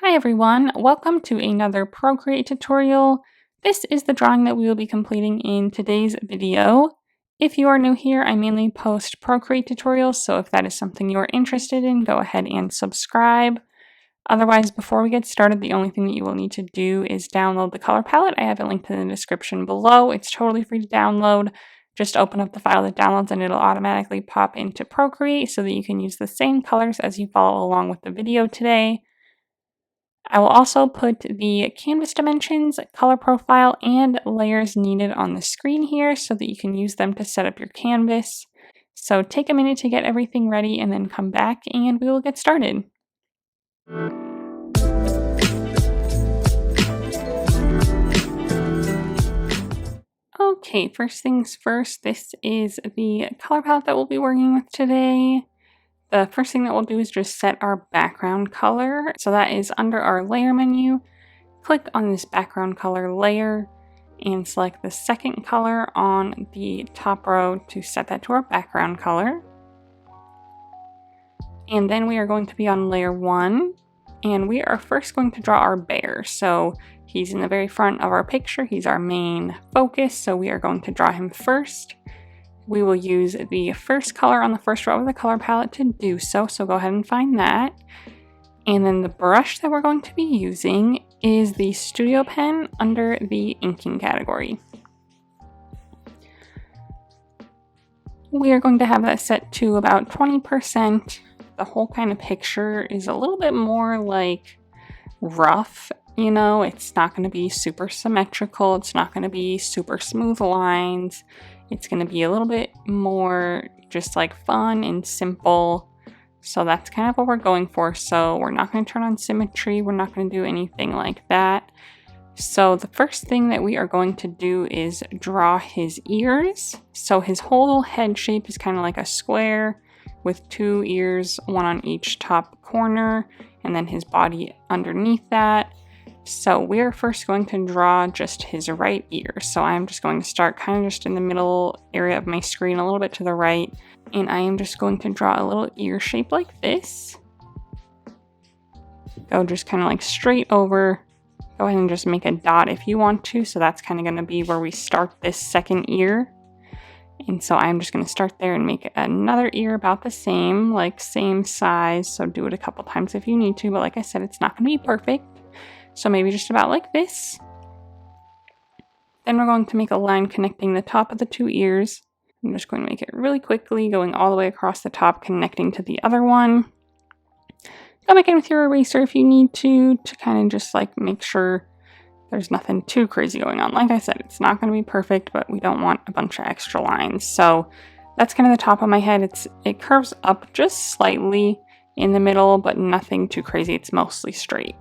Hi everyone, welcome to another Procreate tutorial. This is the drawing that we will be completing in today's video. If you are new here, I mainly post Procreate tutorials, so if that is something you are interested in, go ahead and subscribe. Otherwise, before we get started, the only thing that you will need to do is download the color palette. I have it linked in the description below. It's totally free to download. Just open up the file that downloads and it'll automatically pop into Procreate so that you can use the same colors as you follow along with the video today. I will also put the canvas dimensions, color profile, and layers needed on the screen here so that you can use them to set up your canvas. So take a minute to get everything ready and then come back and we will get started. Okay, first things first, this is the color palette that we'll be working with today. The first thing that we'll do is just set our background color. So that is under our layer menu. Click on this background color layer and select the second color on the top row to set that to our background color. And then we are going to be on layer 1 and we are first going to draw our bear. So he's in the very front of our picture. He's our main focus. So we are going to draw him first. We will use the first color on the first row of the color palette to do so, so go ahead and find that. And then the brush that we're going to be using is the Studio Pen under the inking category. We are going to have that set to about 20%. The whole kind of picture is a little bit more like rough, you know, it's not going to be super symmetrical, it's not going to be super smooth lines. It's going to be a little bit more just like fun and simple. So that's kind of what we're going for. So we're not going to turn on symmetry. We're not going to do anything like that. So the first thing that we are going to do is draw his ears. So his whole head shape is kind of like a square with 2 ears, one on each top corner, and then his body underneath that. So we're first going to draw just his right ear. So I'm just going to start kind of just in the middle area of my screen, a little bit to the right. And I am just going to draw a little ear shape like this. Go just kind of like straight over. Go ahead and just make a dot if you want to. So that's kind of going to be where we start this second ear. And so I'm just going to start there and make another ear about the same, like same size. So do it a couple times if you need to. But like I said, it's not going to be perfect. So maybe just about like this. Then we're going to make a line connecting the top of the 2 ears. I'm just going to make it really quickly, going all the way across the top, connecting to the other one. Go back in with your eraser if you need to kind of just like make sure there's nothing too crazy going on. Like I said, it's not going to be perfect, but we don't want a bunch of extra lines. So that's kind of the top of my head. It curves up just slightly in the middle, but nothing too crazy. It's mostly straight.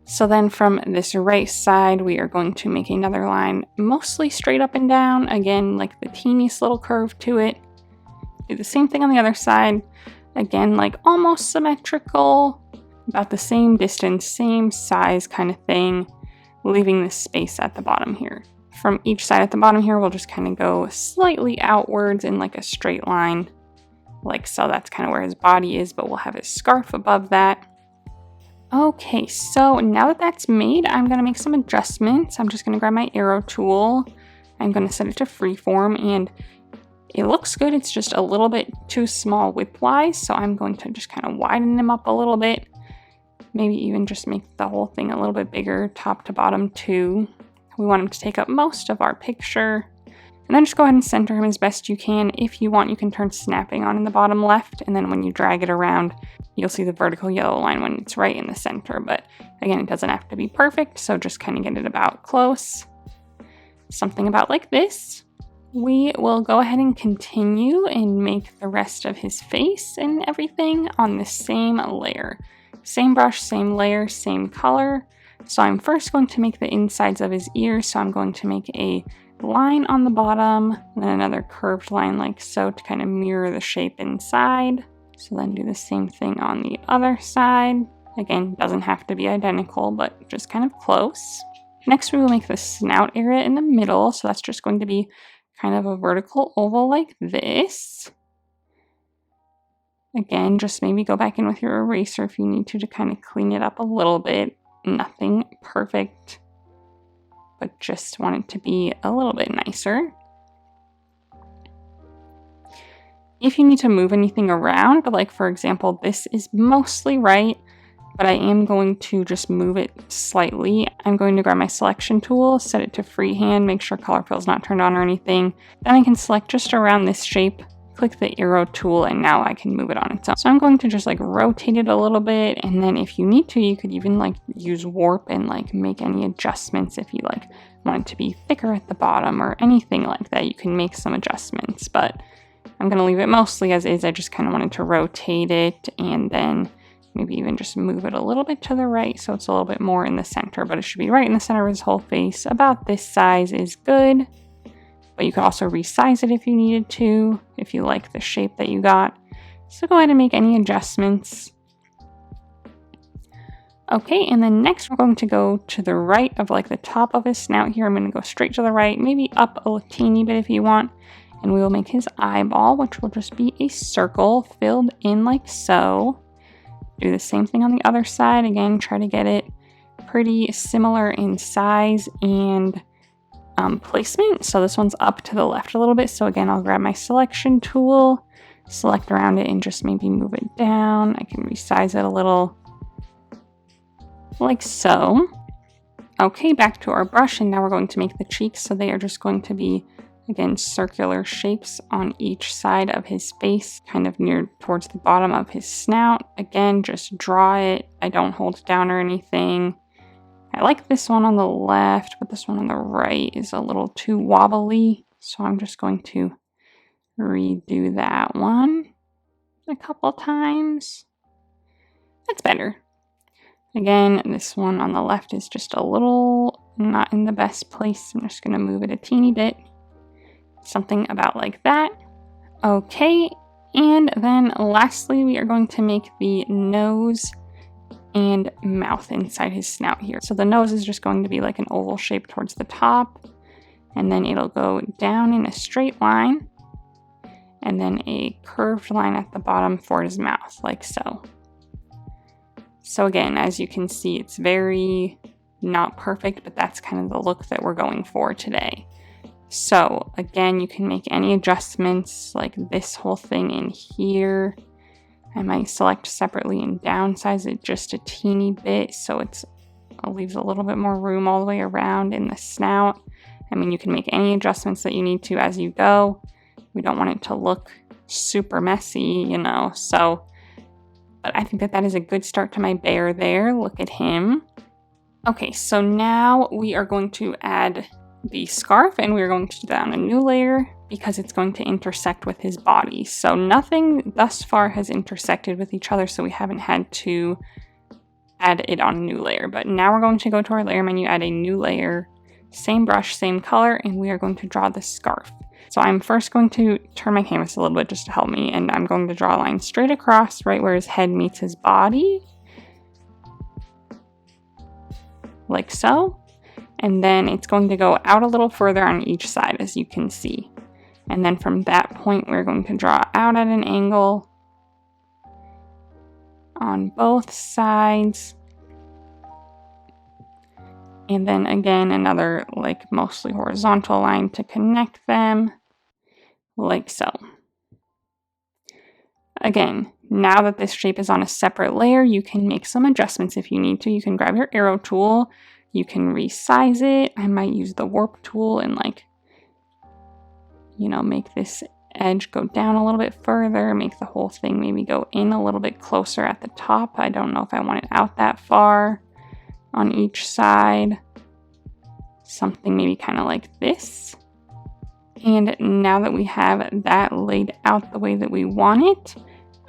So then from this right side, we are going to make another line mostly straight up and down. Again, like the teeniest little curve to it. Do the same thing on the other side. Again, like almost symmetrical, about the same distance, same size kind of thing, leaving this space at the bottom here. From each side at the bottom here, we'll just kind of go slightly outwards in like a straight line, like so. That's kind of where his body is, but we'll have his scarf above that. Okay, so now that that's made, I'm going to make some adjustments. I'm just going to grab my arrow tool. I'm going to set it to freeform, and it looks good. It's just a little bit too small width-wise, so I'm going to just kind of widen him up a little bit. Maybe even just make the whole thing a little bit bigger, top to bottom too. We want him to take up most of our picture. And then just go ahead and center him as best you can. If you want, you can turn snapping on in the bottom left, and then when you drag it around, you'll see the vertical yellow line when it's right in the center. But again, it doesn't have to be perfect, so just kind of get it about close. Something about like this. We will go ahead and continue and make the rest of his face and everything on the same layer. Same brush, same layer, same color. So I'm first going to make the insides of his ears, so I'm going to make a line on the bottom, and then another curved line like so to kind of mirror the shape inside. So then do the same thing on the other side. Again, doesn't have to be identical, but just kind of close. Next, we will make the snout area in the middle. So that's just going to be kind of a vertical oval like this. Again, just maybe go back in with your eraser if you need to kind of clean it up a little bit. Nothing perfect, but just want it to be a little bit nicer. If you need to move anything around, like for example, this is mostly right, but I am going to just move it slightly. I'm going to grab my selection tool, set it to freehand, make sure color fill is not turned on or anything. Then I can select just around this shape, click the arrow tool, and now I can move it on its own. So I'm going to just like rotate it a little bit, and then if you need to, you could even like use warp and like make any adjustments if you like want it to be thicker at the bottom or anything like that. You can make some adjustments, but I'm going to leave it mostly as is. I just kind of wanted to rotate it and then maybe even just move it a little bit to the right so it's a little bit more in the center, but it should be right in the center of his whole face. About this size is good, but you could also resize it if you needed to, if you like the shape that you got. So go ahead and make any adjustments. Okay, and then next we're going to go to the right of like the top of his snout here. I'm going to go straight to the right, maybe up a teeny bit if you want. And we will make his eyeball, which will just be a circle filled in like so. Do the same thing on the other side. Again, try to get it pretty similar in size and placement. So this one's up to the left a little bit. So again, I'll grab my selection tool, select around it, and just maybe move it down. I can resize it a little like so. Okay, back to our brush, and now we're going to make the cheeks. So they are just going to be, again, circular shapes on each side of his face, kind of near towards the bottom of his snout. Again, just draw it. I don't hold it down or anything. I like this one on the left, but this one on the right is a little too wobbly. So I'm just going to redo that one a couple times. That's better. Again, this one on the left is just a little not in the best place. I'm just going to move it a teeny bit. Something about like that. Okay, and then lastly we are going to make the nose and mouth inside his snout here. So the nose is just going to be like an oval shape towards the top, and then it'll go down in a straight line, and then a curved line at the bottom for his mouth, like so. So again, as you can see, it's very not perfect, but that's kind of the look that we're going for today. So again, you can make any adjustments like this whole thing in here. I might select separately and downsize it just a teeny bit so it leaves a little bit more room all the way around in the snout. I mean, you can make any adjustments that you need to as you go. We don't want it to look super messy, you know, so, but I think that that is a good start to my bear there. Look at him. Okay, so now we are going to add the scarf, and we're going to do that on a new layer because it's going to intersect with his body. So nothing thus far has intersected with each other, so we haven't had to add it on a new layer. But now we're going to go to our layer menu, add a new layer, same brush, same color, and we are going to draw the scarf. So I'm first going to turn my canvas a little bit just to help me, and I'm going to draw a line straight across right where his head meets his body, like so. And then it's going to go out a little further on each side, as you can see. And then from that point, we're going to draw out at an angle on both sides. And then again, another like mostly horizontal line to connect them, like so. Again, now that this shape is on a separate layer, you can make some adjustments if you need to. You can grab your arrow tool. You can resize it. I might use the warp tool and like, you know, make this edge go down a little bit further, make the whole thing maybe go in a little bit closer at the top. I don't know if I want it out that far on each side. Something maybe kind of like this. And now that we have that laid out the way that we want it,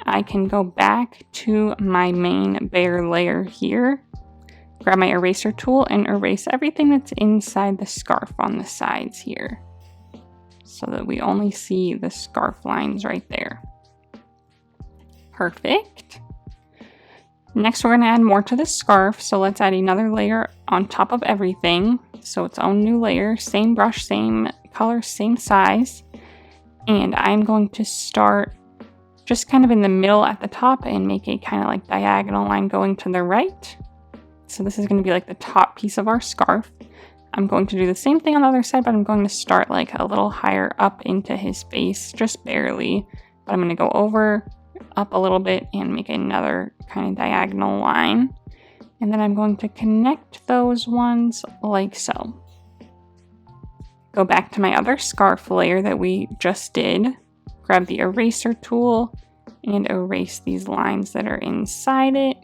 I can go back to my main bear layer here. Grab my eraser tool and erase everything that's inside the scarf on the sides here so that we only see the scarf lines right there. Perfect. Next, we're going to add more to the scarf. So let's add another layer on top of everything. So its own new layer, same brush, same color, same size. And I'm going to start just kind of in the middle at the top and make a kind of like diagonal line going to the right. So this is going to be like the top piece of our scarf. I'm going to do the same thing on the other side, but I'm going to start like a little higher up into his face, just barely. But I'm going to go over, up a little bit, and make another kind of diagonal line. And then I'm going to connect those ones like so. Go back to my other scarf layer that we just did. Grab the eraser tool and erase these lines that are inside it.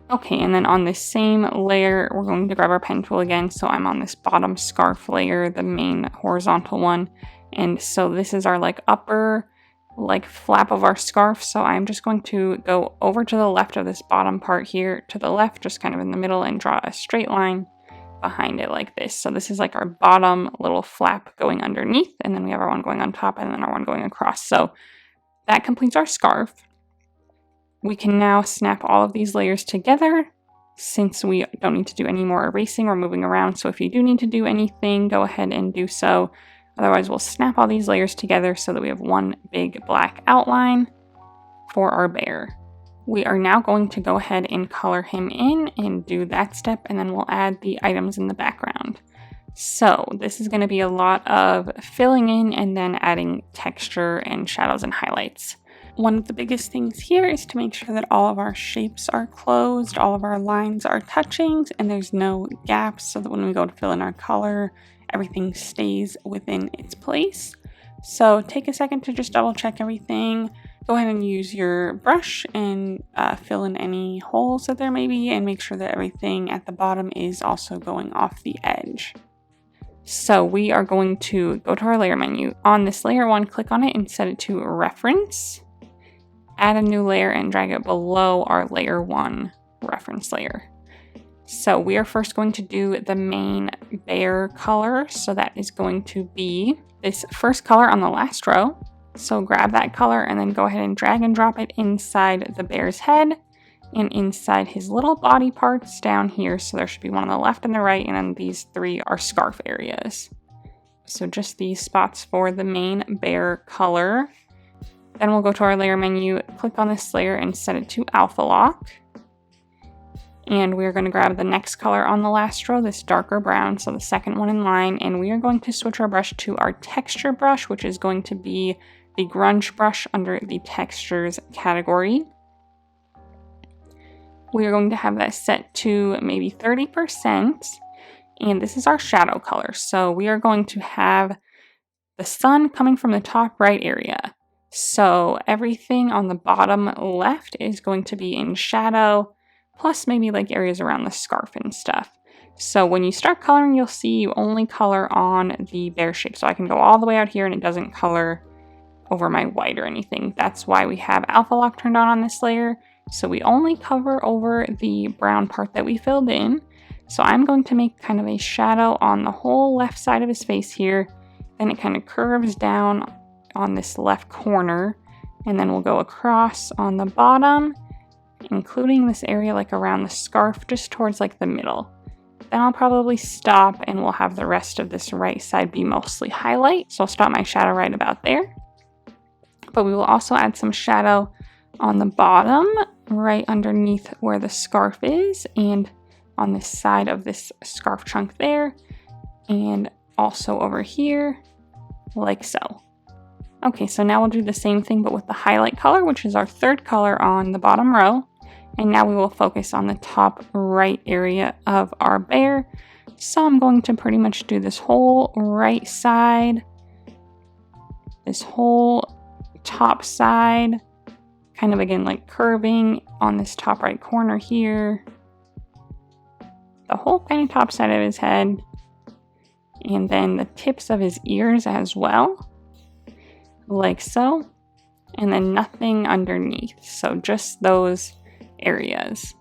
Okay, and then on this same layer, we're going to grab our pen tool again. So I'm on this bottom scarf layer, the main horizontal one. And so this is our like upper like flap of our scarf. So I'm just going to go over to the left of this bottom part here, to the left, just kind of in the middle, and draw a straight line behind it like this. So this is like our bottom little flap going underneath, and then we have our one going on top, and then our one going across. So that completes our scarf. We can now snap all of these layers together since we don't need to do any more erasing or moving around. So if you do need to do anything, go ahead and do so. Otherwise, we'll snap all these layers together so that we have one big black outline for our bear. We are now going to go ahead and color him in and do that step, and then we'll add the items in the background. So this is going to be a lot of filling in and then adding texture and shadows and highlights. One of the biggest things here is to make sure that all of our shapes are closed, all of our lines are touching, and there's no gaps, so that when we go to fill in our color, everything stays within its place. So take a second to just double check everything. Go ahead and use your brush and fill in any holes that there may be, and make sure that everything at the bottom is also going off the edge. So we are going to go to our layer menu. On this layer one, click on it and set it to reference. Add a new layer and drag it below our layer one reference layer. So we are first going to do the main bear color. So that is going to be this first color on the last row. So grab that color and then go ahead and drag and drop it inside the bear's head and inside his little body parts down here. So there should be one on the left and the right, and then these three are scarf areas. So just these spots for the main bear color. Then we'll go to our layer menu, click on this layer and set it to alpha lock. And we're going to grab the next color on the last row, this darker brown, so the second one in line, and we are going to switch our brush to our texture brush, which is going to be the grunge brush under the textures category. We are going to have that set to maybe 30%, and this is our shadow color. So we are going to have the sun coming from the top right area. So everything on the bottom left is going to be in shadow, plus maybe like areas around the scarf and stuff. So when you start coloring, you'll see you only color on the bear shape. So I can go all the way out here and it doesn't color over my white or anything. That's why we have alpha lock turned on this layer. So we only cover over the brown part that we filled in. So I'm going to make kind of a shadow on the whole left side of his face here. Then it kind of curves down on this left corner, and then we'll go across on the bottom, including this area like around the scarf, just towards like the middle. Then I'll probably stop and we'll have the rest of this right side be mostly highlight. So I'll stop my shadow right about there. But we will also add some shadow on the bottom, right underneath where the scarf is, and on this side of this scarf chunk there, and also over here, like so. Okay, so now we'll do the same thing but with the highlight color, which is our third color on the bottom row. And now we will focus on the top right area of our bear. So I'm going to pretty much do this whole right side, this whole top side, kind of again like curving on this top right corner here, the whole kind of top side of his head, and then the tips of his ears as well, like so, and then nothing underneath, so just those areas.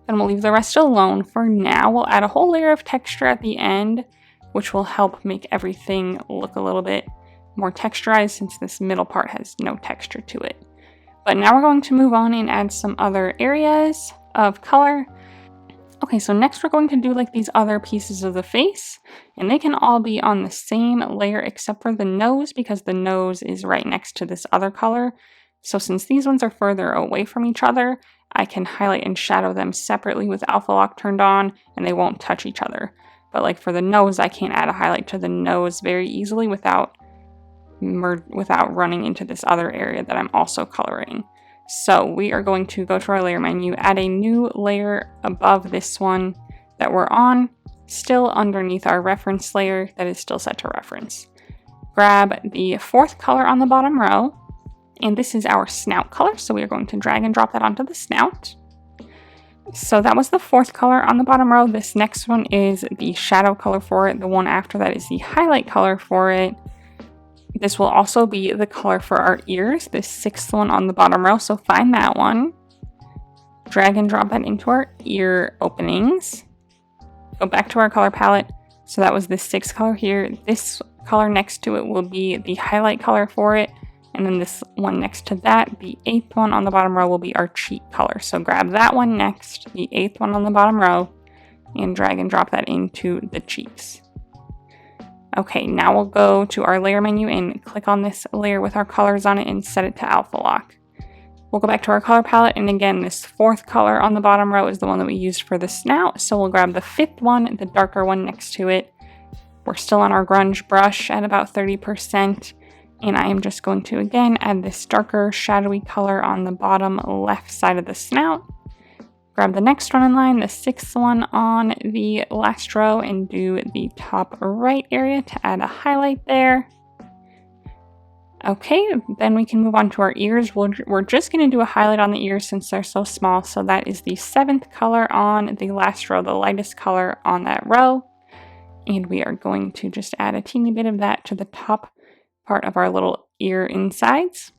Then we'll leave the rest alone for now. We'll add a whole layer of texture at the end, which will help make everything look a little bit more texturized since this middle part has no texture to it. But now we're going to move on and add some other areas of color. Okay, so next we're going to do like these other pieces of the face, and they can all be on the same layer except for the nose, because the nose is right next to this other color. So since these ones are further away from each other, I can highlight and shadow them separately with alpha lock turned on, and they won't touch each other. But like for the nose, I can't add a highlight to the nose very easily without running into this other area that I'm also coloring. So we are going to go to our layer menu, add a new layer above this one that we're on, still underneath our reference layer that is still set to reference. Grab the fourth color on the bottom row, and this is our snout color, so we are going to drag and drop that onto the snout. So that was the fourth color on the bottom row. This next one is the shadow color for it. The one after that is the highlight color for it. This will also be the color for our ears, this sixth one on the bottom row, so find that one. Drag and drop that into our ear openings. Go back to our color palette. So that was the sixth color here. This color next to it will be the highlight color for it. And then this one next to that, the eighth one on the bottom row, will be our cheek color. So grab that one next, the eighth one on the bottom row, and drag and drop that into the cheeks. Okay, now we'll go to our layer menu and click on this layer with our colors on it and set it to alpha lock. We'll go back to our color palette, and again, this fourth color on the bottom row is the one that we used for the snout. So we'll grab the fifth one, the darker one next to it. We're still on our grunge brush at about 30%. And I am just going to, again, add this darker shadowy color on the bottom left side of the snout. Grab the next one in line, the sixth one on the last row, and do the top right area to add a highlight there. Okay, then we can move on to our ears. We're just going to do a highlight on the ears since they're so small. So that is the seventh color on the last row, the lightest color on that row. And we are going to just add a teeny bit of that to the top part of our little ear insides.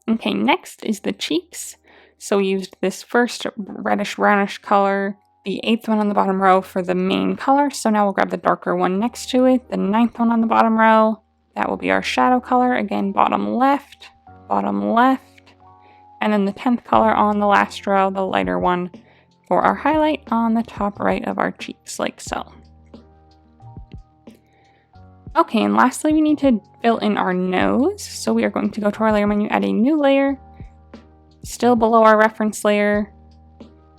Okay, next is the cheeks. So we used this first reddish brownish color, the eighth one on the bottom row for the main color. So now we'll grab the darker one next to it, the ninth one on the bottom row. That will be our shadow color. Again, bottom left, and then the 10th color on the last row, the lighter one, for our highlight on the top right of our cheeks, like so. Okay, and lastly, we need to fill in our nose. So we are going to go to our layer menu, add a new layer, still below our reference layer.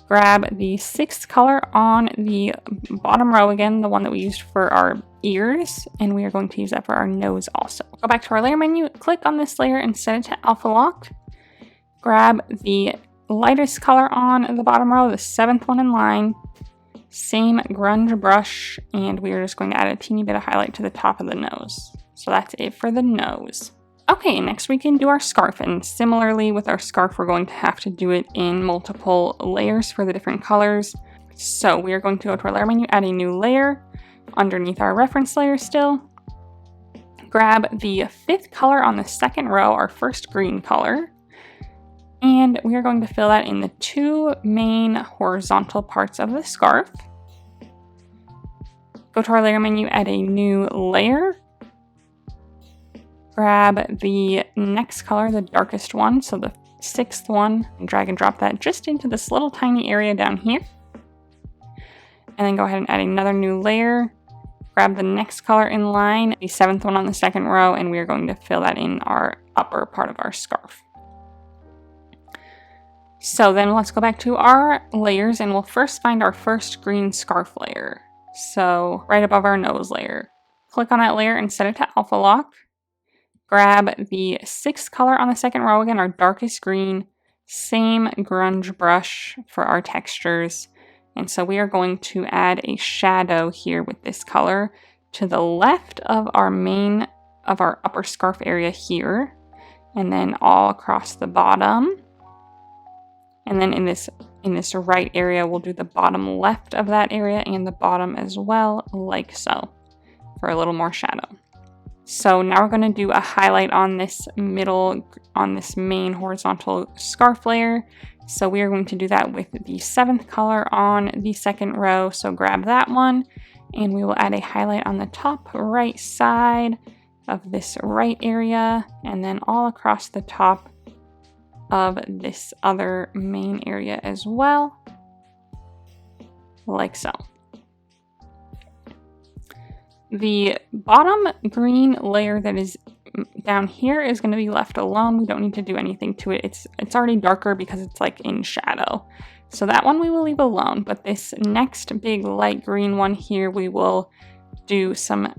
Grab the sixth color on the bottom row again, the one that we used for our ears, and we are going to use that for our nose also. Go back to our layer menu, click on this layer and set it to alpha lock. Grab the lightest color on the bottom row, the seventh one in line. Same grunge brush, and we are just going to add a teeny bit of highlight to the top of the nose. So that's it for the nose. Okay, next we can do our scarf, and similarly with our scarf, we're going to have to do it in multiple layers for the different colors. So we are going to go to our layer menu, add a new layer underneath our reference layer still. Grab the fifth color on the second row, our first green color. And we are going to fill that in the two main horizontal parts of the scarf. Go to our layer menu, add a new layer. Grab the next color, the darkest one, so the sixth one, and drag and drop that just into this little tiny area down here. And then go ahead and add another new layer. Grab the next color in line, the seventh one on the second row, and we are going to fill that in our upper part of our scarf. So then let's go back to our layers, and we'll first find our first green scarf layer. So right above our nose layer. Click on that layer and set it to alpha lock. Grab the sixth color on the second row again, our darkest green. Same grunge brush for our textures. And so we are going to add a shadow here with this color to the left of our upper scarf area here. And then all across the bottom. And then in this right area, we'll do the bottom left of that area and the bottom as well, like so, for a little more shadow. So now we're going to do a highlight on this main horizontal scarf layer. So we are going to do that with the seventh color on the second row. So grab that one, and we will add a highlight on the top right side of this right area, and then all across the top of this other main area as well. like so. The bottom green layer that is down here is going to be left alone. We don't need to do anything to it. It's already darker because it's like in shadow. So that one we will leave alone, but this next big light green one here, we will do some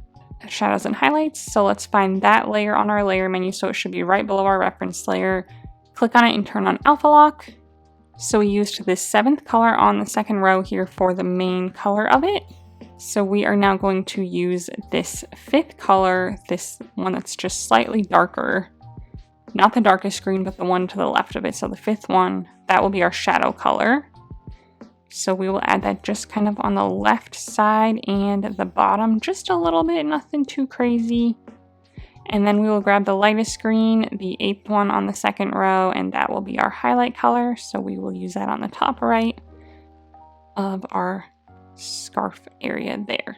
shadows and highlights. So let's find that layer on our layer menu. So it should be right below our reference layer. Click on it and turn on alpha lock. So we used this 7th color on the 2nd row here for the main color of it. So we are now going to use this 5th color, this one that's just slightly darker. Not the darkest green, but the one to the left of it. So the 5th one, that will be our shadow color. So we will add that just kind of on the left side and the bottom, just a little bit, nothing too crazy. And then we will grab the lightest green, the 8th one on the 2nd row, and that will be our highlight color. So we will use that on the top right of our scarf area there.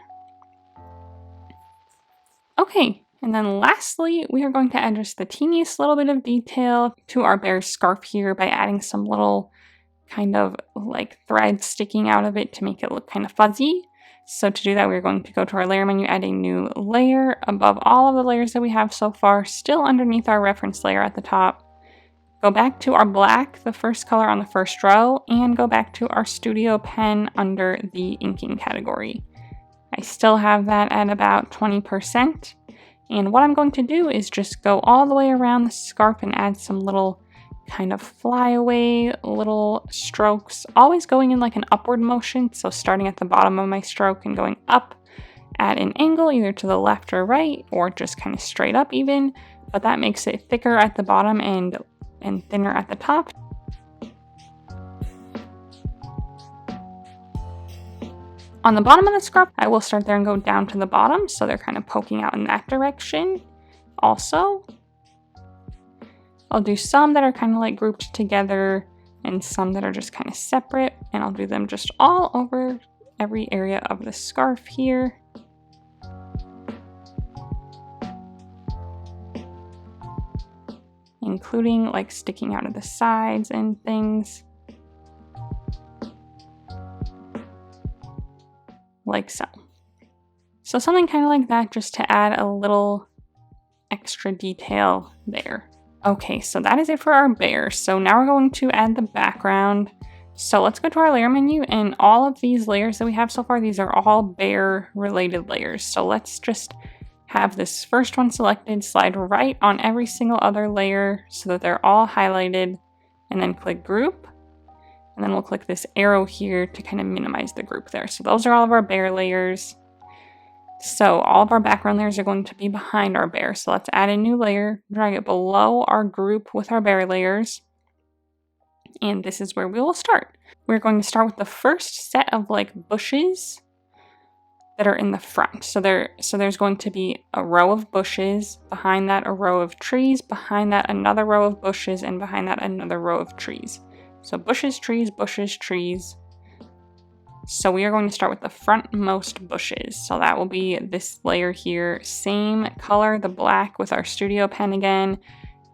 Okay, and then lastly, we are going to add just the teeniest little bit of detail to our bear's scarf here by adding some little kind of like threads sticking out of it to make it look kind of fuzzy. So to do that, we're going to go to our layer menu, add a new layer above all of the layers that we have so far, still underneath our reference layer at the top. Go back to our black, the first color on the first row, and go back to our studio pen under the inking category. I still have that at about 20%. And what I'm going to do is just go all the way around the scarf and add some little kind of flyaway little strokes, always going in like an upward motion. So starting at the bottom of my stroke and going up at an angle, either to the left or right, or just kind of straight up even. But that makes it thicker at the bottom and thinner at the top. On the bottom of the scarf, I will start there and go down to the bottom, so they're kind of poking out in that direction. Also, I'll do some that are kind of like grouped together and some that are just kind of separate, and I'll do them just all over every area of the scarf here. Including like sticking out of the sides and things. Like so. So something kind of like that, just to add a little extra detail there. Okay, so that is it for our bear. So now we're going to add the background. So let's go to our layer menu, and all of these layers that we have so far, these are all bear related layers. So let's just have this first one selected, slide right on every single other layer so that they're all highlighted, and then click group. And then we'll click this arrow here to kind of minimize the group there. So those are all of our bear layers. So all of our background layers are going to be behind our bear. So let's add a new layer, drag it below our group with our bear layers. And this is where we will start. We're going to start with the first set of like bushes that are in the front. So there's going to be a row of bushes, behind that a row of trees, behind that another row of bushes, and behind that another row of trees. So bushes, trees, bushes, trees. So we are going to start with the frontmost bushes. So that will be this layer here, same color, the black with our studio pen again.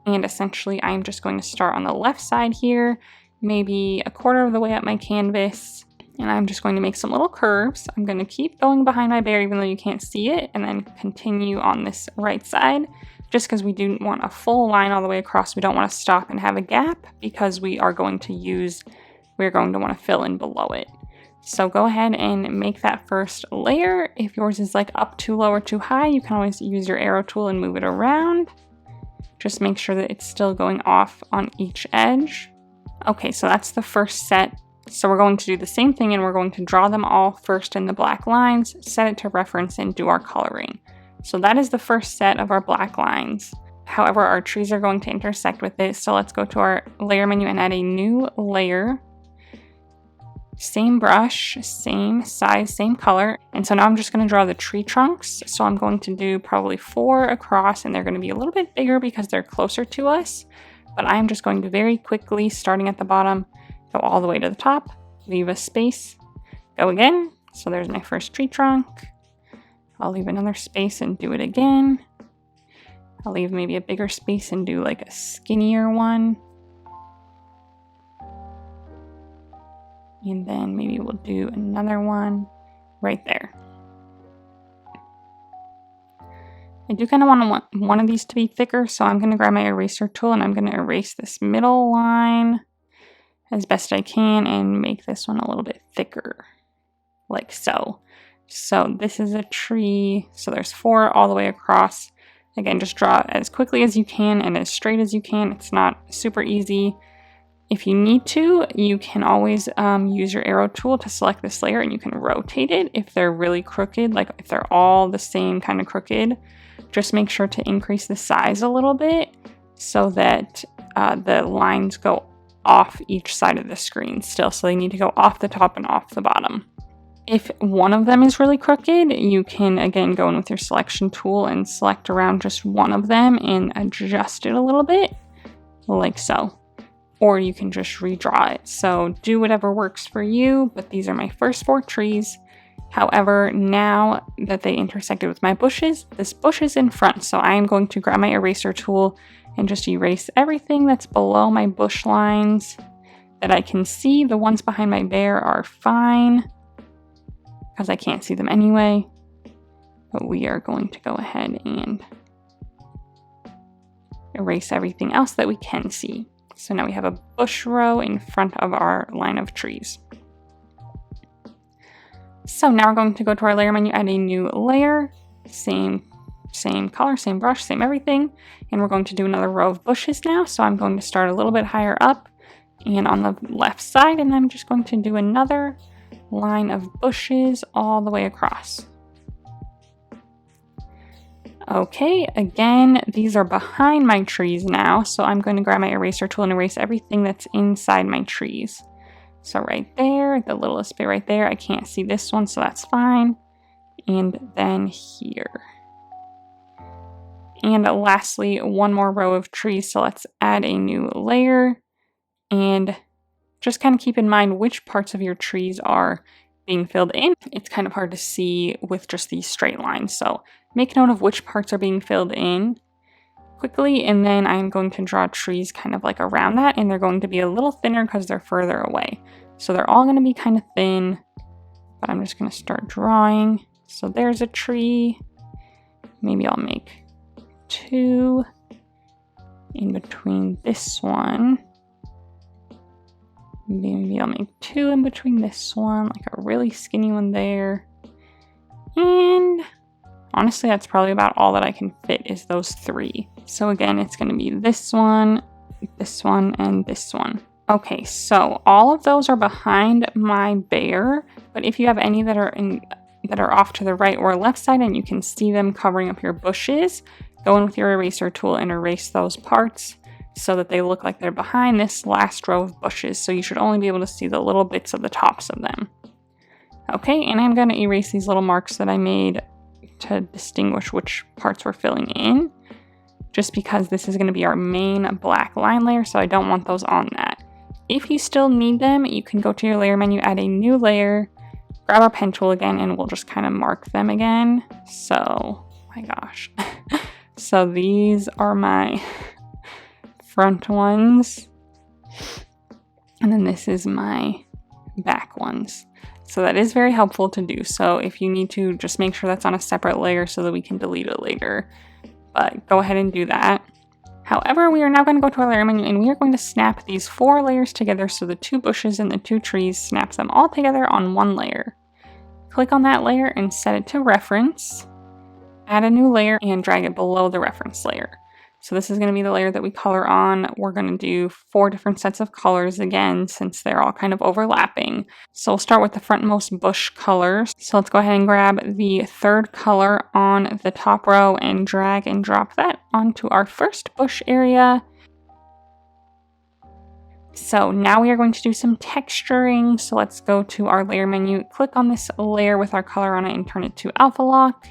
And essentially I'm just going to start on the left side here, maybe a quarter of the way up my canvas. And I'm just going to make some little curves. I'm going to keep going behind my bear even though you can't see it, and then continue on this right side. Just because we do want a full line all the way across, we don't want to stop and have a gap because we're going to want to fill in below it. So go ahead and make that first layer. If yours is like up too low or too high, you can always use your arrow tool and move it around. Just make sure that it's still going off on each edge. Okay, so that's the first set. So we're going to do the same thing, and we're going to draw them all first in the black lines, set it to reference, and do our coloring. So that is the first set of our black lines. However, our trees are going to intersect with it. So let's go to our layer menu and add a new layer. Same brush, same size, same color. And so now I'm just going to draw the tree trunks. So I'm going to do probably 4 across, and they're going to be a little bit bigger because they're closer to us. But I'm just going to very quickly, starting at the bottom, go all the way to the top, leave a space, go again. So there's my first tree trunk. I'll leave another space and do it again. I'll leave maybe a bigger space and do like a skinnier one. And then maybe we'll do another one right there. I do kind of want one of these to be thicker, so I'm going to grab my eraser tool and I'm going to erase this middle line as best I can and make this one a little bit thicker, like so. So this is a tree, so there's 4 all the way across. Again, just draw as quickly as you can and as straight as you can. It's not super easy. If you need to, you can always use your arrow tool to select this layer and you can rotate it if they're really crooked, like if they're all the same kind of crooked. Just make sure to increase the size a little bit so that the lines go off each side of the screen still. So they need to go off the top and off the bottom. If one of them is really crooked, you can again go in with your selection tool and select around just one of them and adjust it a little bit, like so. Or you can just redraw it. So do whatever works for you, but these are my first 4 trees. However, now that they intersected with my bushes, this bush is in front. So I am going to grab my eraser tool and just erase everything that's below my bush lines that I can see. The ones behind my bear are fine because I can't see them anyway. But we are going to go ahead and erase everything else that we can see. So now we have a bush row in front of our line of trees. So now we're going to go to our layer menu, add a new layer, same color, same brush, same everything. And we're going to do another row of bushes now. So I'm going to start a little bit higher up and on the left side, and I'm just going to do another line of bushes all the way across. Okay, again, these are behind my trees now, so I'm going to grab my eraser tool and erase everything that's inside my trees. So right there, the littlest bit right there, I can't see this one, so that's fine. And then here. And lastly, one more row of trees, so let's add a new layer. And just kind of keep in mind which parts of your trees are being filled in. It's kind of hard to see with just these straight lines, so make note of which parts are being filled in quickly, and then I'm going to draw trees kind of like around that, and they're going to be a little thinner because they're further away. So they're all going to be kind of thin, but I'm just going to start drawing. So there's a tree. Maybe I'll make 2 in between this one. Maybe I'll make 2 in between this one, like a really skinny one there. And honestly, that's probably about all that I can fit is those 3. So again, it's going to be this one, and this one. Okay, so all of those are behind my bear, but if you have any that are off to the right or left side and you can see them covering up your bushes, go in with your eraser tool and erase those parts so that they look like they're behind this last row of bushes. So you should only be able to see the little bits of the tops of them. Okay, and I'm going to erase these little marks that I made to distinguish which parts we're filling in, just because this is going to be our main black line layer, so I don't want those on that. If you still need them, you can go to your layer menu, add a new layer, grab our pen tool again, and we'll just kind of mark them again. So, my gosh. So these are my front ones, and then this is my back ones. So that is very helpful to do. So if you need to, just make sure that's on a separate layer so that we can delete it later. But go ahead and do that. However, we are now going to go to our layer menu and we are going to snap these 4 layers together. So the 2 bushes and the 2 trees, snaps them all together on one layer. Click on that layer and set it to reference. Add a new layer and drag it below the reference layer. So this is going to be the layer that we color on. We're going to do 4 different sets of colors again, since they're all kind of overlapping. So we'll start with the frontmost bush colors. So let's go ahead and grab the 3rd color on the top row and drag and drop that onto our first bush area. So now we are going to do some texturing. So let's go to our layer menu, click on this layer with our color on it and turn it to alpha lock.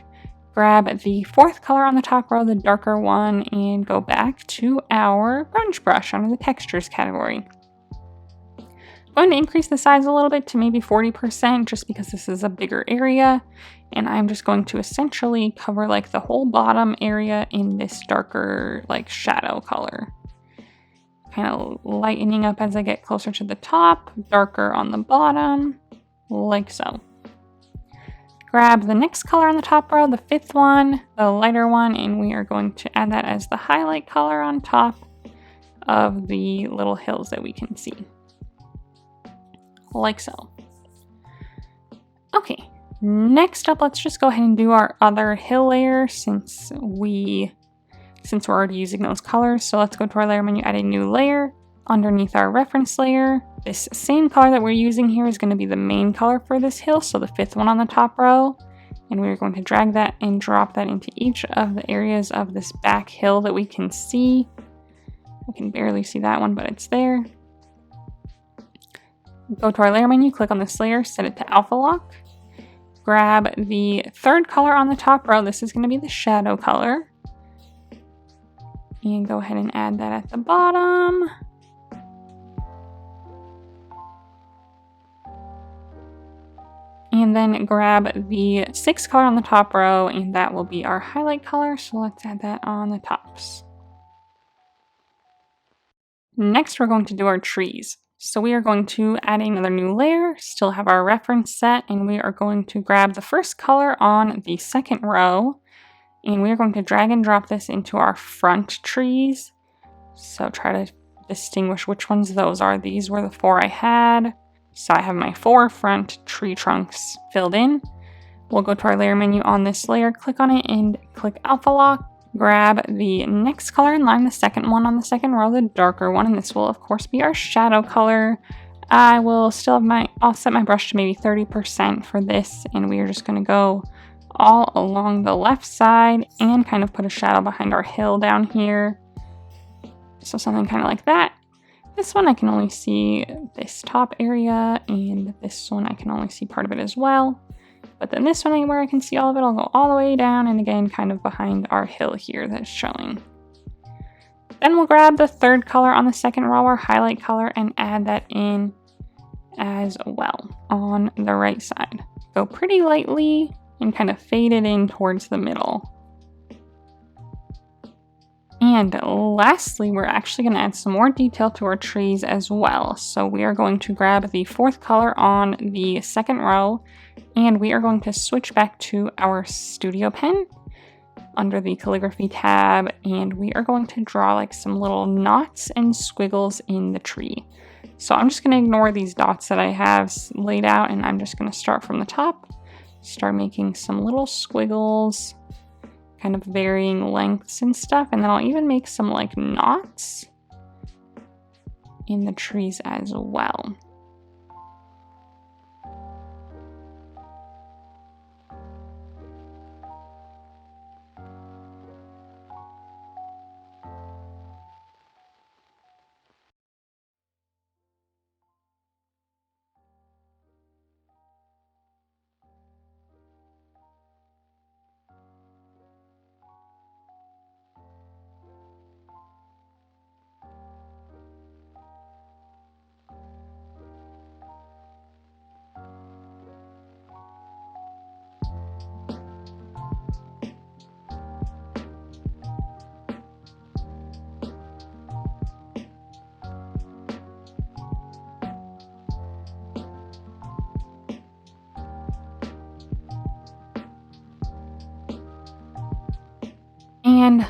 Grab the 4th color on the top row, the darker one, and go back to our grunge brush under the textures category. I'm going to increase the size a little bit to maybe 40% just because this is a bigger area. And I'm just going to essentially cover like the whole bottom area in this darker like shadow color. kind of lightening up as I get closer to the top, darker on the bottom, like so. Grab the next color on the top row, the 5th one, the lighter one, and we are going to add that as the highlight color on top of the little hills that we can see. Like so. Okay, next up, let's just go ahead and do our other hill layer since we're already using those colors. So let's go to our layer menu, add a new layer underneath our reference layer. This same color that we're using here is going to be the main color for this hill, so the 5th one on the top row. And we're going to drag that and drop that into each of the areas of this back hill that we can see. We can barely see that one, but it's there. Go to our layer menu, click on this layer, set it to alpha lock. Grab the 3rd color on the top row. This is going to be the shadow color. And go ahead and add that at the bottom. And then grab the 6th color on the top row, and that will be our highlight color. So let's add that on the tops. Next, we're going to do our trees. So we are going to add another new layer, still have our reference set, and we are going to grab the 1st color on the 2nd row, and we are going to drag and drop this into our front trees. So try to distinguish which ones those are. These were the 4 I had. So I have my 4 front tree trunks filled in. We'll go to our layer menu on this layer, click on it, and click alpha lock. Grab the next color in line, the 2nd one on the 2nd row, the darker one, and this will of course be our shadow color. I will still have I'll set my brush to maybe 30% for this, and we are just going to go all along the left side and kind of put a shadow behind our hill down here. So something kind of like that. This one I can only see this top area, and this one I can only see part of it as well. But then this one where I can see all of it, I'll go all the way down and again kind of behind our hill here that's showing. Then we'll grab the 3rd color on the 2nd row, our highlight color, and add that in as well on the right side. Go pretty lightly and kind of fade it in towards the middle. And lastly, we're actually going to add some more detail to our trees as well. So we are going to grab the 4th color on the 2nd row, and we are going to switch back to our studio pen under the calligraphy tab, and we are going to draw like some little knots and squiggles in the tree. So I'm just going to ignore these dots that I have laid out, and I'm just going to start from the top, start making some little squiggles, kind of varying lengths and stuff, and then I'll even make some like knots in the trees as well. And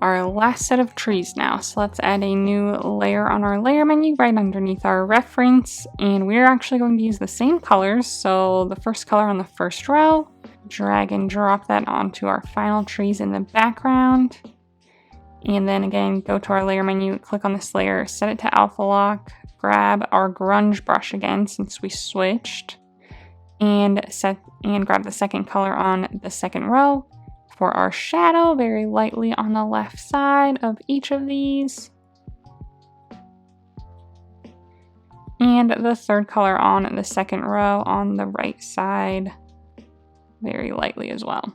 our last set of trees now. So let's add a new layer on our layer menu right underneath our reference. And we're actually going to use the same colors. So the 1st color on the 1st row, drag and drop that onto our final trees in the background. And then again, go to our layer menu, click on this layer, set it to alpha lock, grab our grunge brush again since we switched, and grab the 2nd color on the 2nd row for our shadow, very lightly on the left side of each of these. And the 3rd color on the 2nd row on the right side, very lightly as well.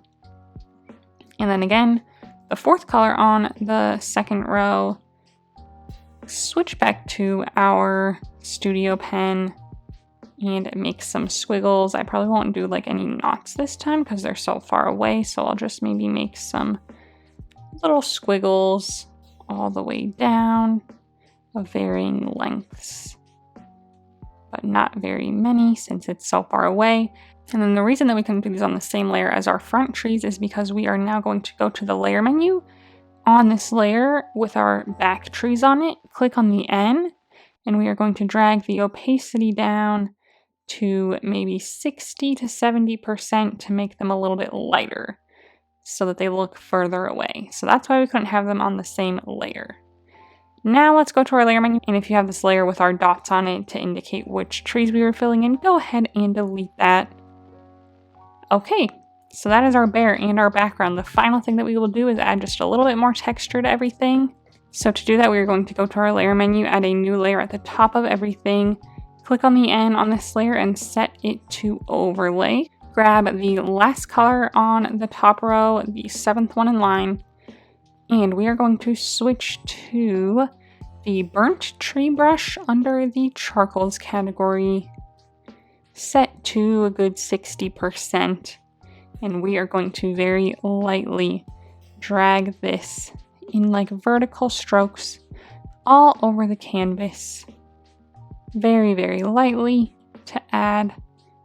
And then again, the 4th color on the 2nd row, switch back to our studio pen and make some squiggles. I probably won't do like any knots this time because they're so far away, so I'll just maybe make some little squiggles all the way down of varying lengths, but not very many since it's so far away. And then the reason that we couldn't do these on the same layer as our front trees is because we are now going to go to the layer menu on this layer with our back trees on it, click on the N, and we are going to drag the opacity down to maybe 60 to 70% to make them a little bit lighter so that they look further away. So that's why we couldn't have them on the same layer. Now let's go to our layer menu, and if you have this layer with our dots on it to indicate which trees we were filling in, go ahead and delete that. Okay, so that is our bear and our background. The final thing that we will do is add just a little bit more texture to everything. So to do that, we are going to go to our layer menu, add a new layer at the top of everything, click on the N on this layer and set it to overlay. Grab the last color on the top row, the 7th one in line, and we are going to switch to the burnt tree brush under the charcoals category, set to a good 60%, and we are going to very lightly drag this in like vertical strokes all over the canvas, very, very lightly, to add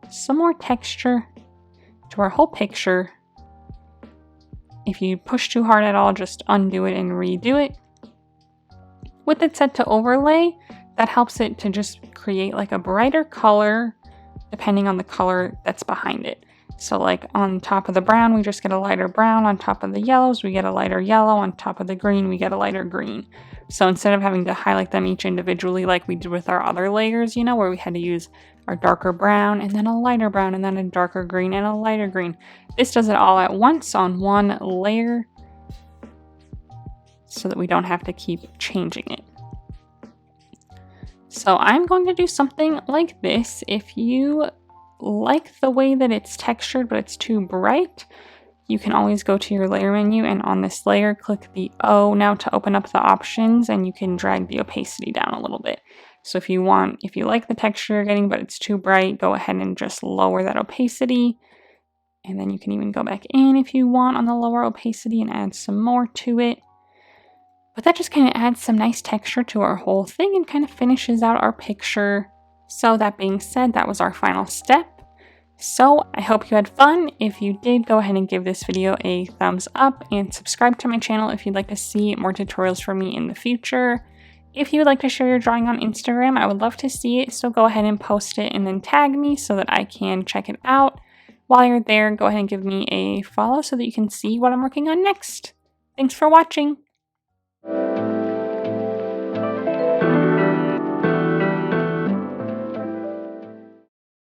some more texture to our whole picture. If you push too hard at all, just undo it and redo it. With it set to overlay, that helps it to just create like a brighter color depending on the color that's behind it. So like on top of the brown, we just get a lighter brown. On top of the yellows, we get a lighter yellow. On top of the green, we get a lighter green. So instead of having to highlight them each individually like we did with our other layers, you know, where we had to use our darker brown and then a lighter brown and then a darker green and a lighter green, this does it all at once on one layer so that we don't have to keep changing it. So I'm going to do something like this. If you like the way that it's textured but it's too bright, you can always go to your layer menu and on this layer click the O now to open up the options, and you can drag the opacity down a little bit. So if you like the texture you're getting but it's too bright, go ahead and just lower that opacity, and then you can even go back in if you want on the lower opacity and add some more to it. But that just kind of adds some nice texture to our whole thing and kind of finishes out our picture. So that being said, that was our final step. So I hope you had fun. If you did, go ahead and give this video a thumbs up and subscribe to my channel if you'd like to see more tutorials from me in the future. If you would like to share your drawing on Instagram, I would love to see it. So go ahead and post it and then tag me so that I can check it out. While you're there, go ahead and give me a follow so that you can see what I'm working on next. Thanks for watching.